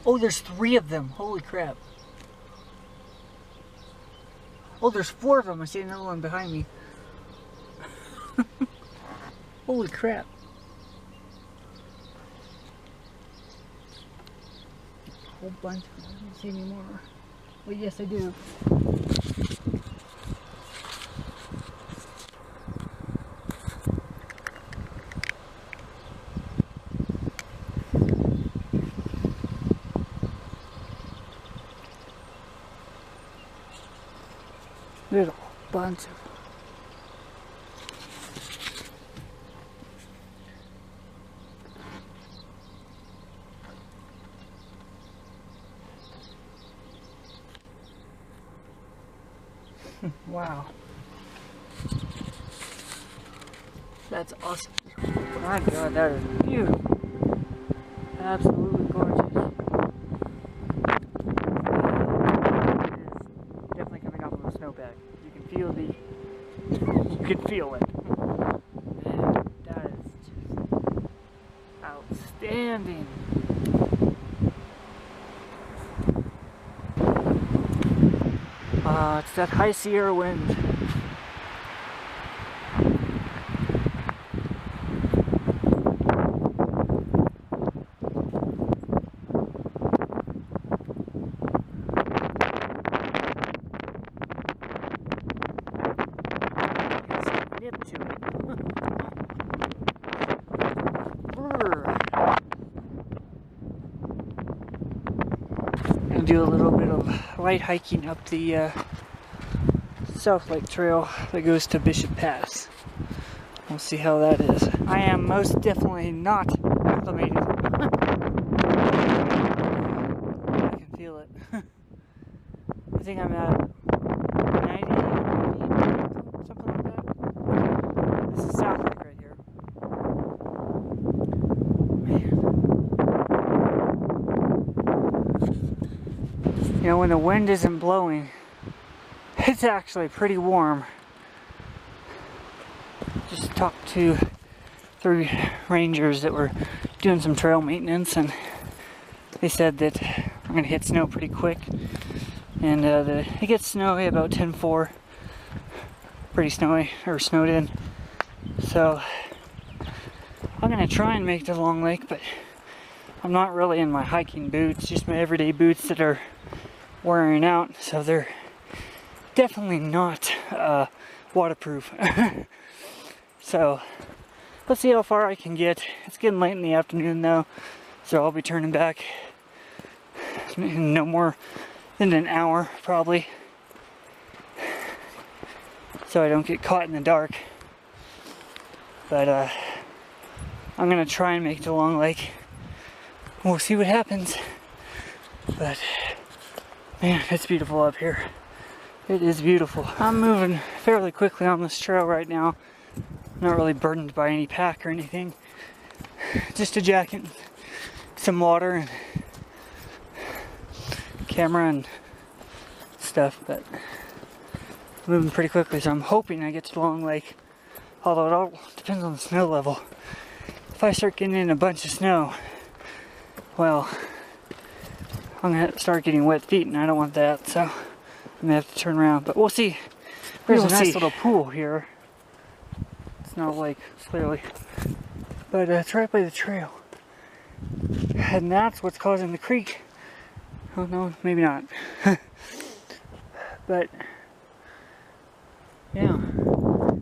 Oh, there's 3 of them. Holy crap. Oh, there's 4 of them. I see another one behind me. Holy crap. Whole bunch. I don't see any more. Well, yes, I do. There's a whole bunch of. Wow. That's awesome. My God, that is beautiful. Absolutely gorgeous. It is definitely coming off of a snowpack. You can feel you can feel it. Man, that is just outstanding. It's that high Sierra wind. Nip to it. Gonna do a little bit of light hiking up the South Lake Trail that goes to Bishop Pass. We'll see how that is. I am most definitely not acclimated. I can feel it. I think I'm at 90 feet, something like that. This is South Lake right here. Man. You know, when the wind isn't blowing, it's actually pretty warm. Just talked to 3 rangers that were doing some trail maintenance, and they said that I'm gonna hit snow pretty quick, and it gets snowy about 10:04, pretty snowy, or snowed in. So I'm gonna try and make it to Long Lake, but I'm not really in my hiking boots, just my everyday boots that are wearing out, so they're definitely not waterproof. So let's see how far I can get. It's getting late in the afternoon though, so I'll be turning back in no more than an hour probably, so I don't get caught in the dark. But I'm gonna try and make it to Long Lake. We'll see what happens. But man, it's beautiful up here. It is beautiful. I'm moving fairly quickly on this trail right now. I'm not really burdened by any pack or anything. Just a jacket, some water, and camera and stuff, but moving pretty quickly, so I'm hoping I get to Long Lake. Although it all depends on the snow level. If I start getting in a bunch of snow, well, I'm gonna start getting wet feet, and I don't want that, so I'm gonna have to turn around. But we'll see. There's a nice little pool here. It's not a lake, clearly, but it's right by the trail, and that's what's causing the creek. Oh no, maybe not. But yeah,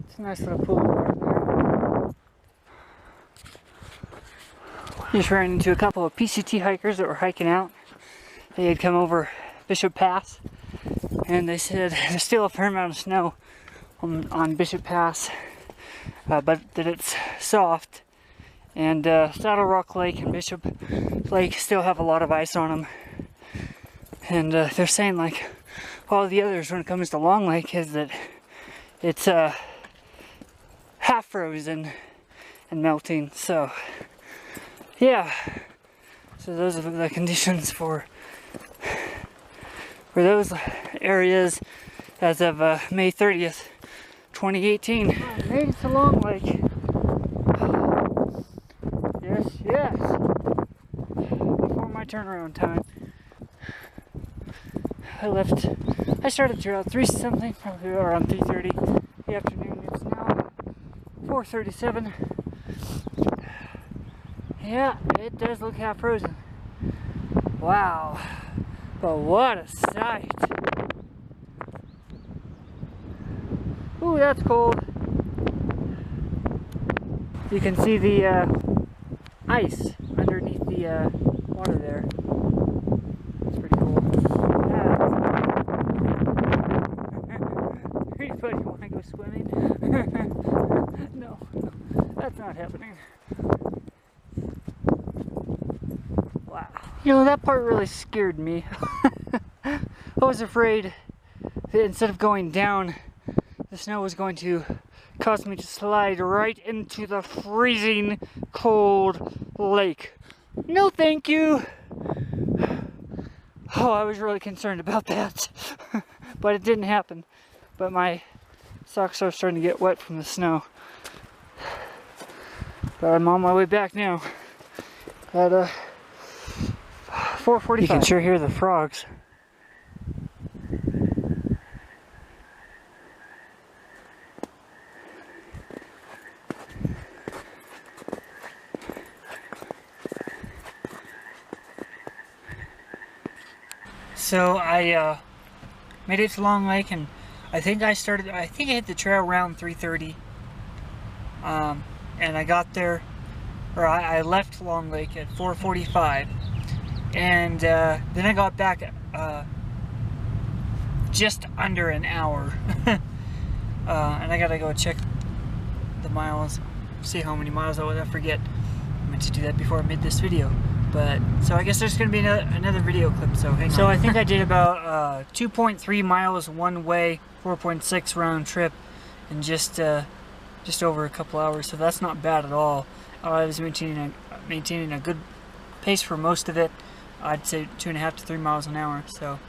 it's a nice little pool right there. Just ran into a couple of PCT hikers that were hiking out. They had come over Bishop Pass, and they said there's still a fair amount of snow on Bishop Pass, but that it's soft. And Saddle Rock Lake and Bishop Lake still have a lot of ice on them. And they're saying, like all the others when it comes to Long Lake, is that it's half frozen and melting. So yeah, so those are the conditions for those areas as of May 30th, 2018. I made it to Long Lake. Yes, yes. Before my turnaround time. I started the trail at 3 something, probably around 3:30 in the afternoon. It's now 4:37. Yeah, it does look half frozen. Wow, but what a sight. Ooh, that's cold. You can see the ice underneath the water there. It's pretty cool. Anybody want to go swimming? No, that's not happening. Wow. You know, that part really scared me. I was afraid that instead of going down, the snow was going to cause me to slide right into the freezing cold lake. No thank you. Oh, I was really concerned about that. But it didn't happen. But my socks are starting to get wet from the snow. But I'm on my way back now at 4:45. You can sure hear the frogs. So I made it to Long Lake, and I think I hit the trail around 3:30. And I got there, or I left Long Lake at 4:45, and then I got back just under an hour. And I gotta go check the miles, see how many miles I was. I forget. I meant to do that before I made this video. But so I guess there's gonna be another video clip. So hang on. So I think I did about 2.3 miles one way, 4.6 round trip, in just over a couple hours. So that's not bad at all. I was maintaining a good pace for most of it. I'd say 2.5 to 3 miles an hour. So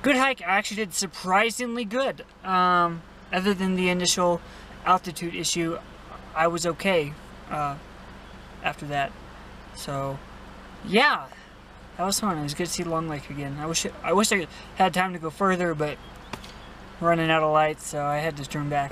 good hike. I actually did surprisingly good. Other than the initial altitude issue, I was okay after that. So yeah, that was fun. It was good to see Long Lake again. I wish I had time to go further, but running out of lights, so I had to turn back.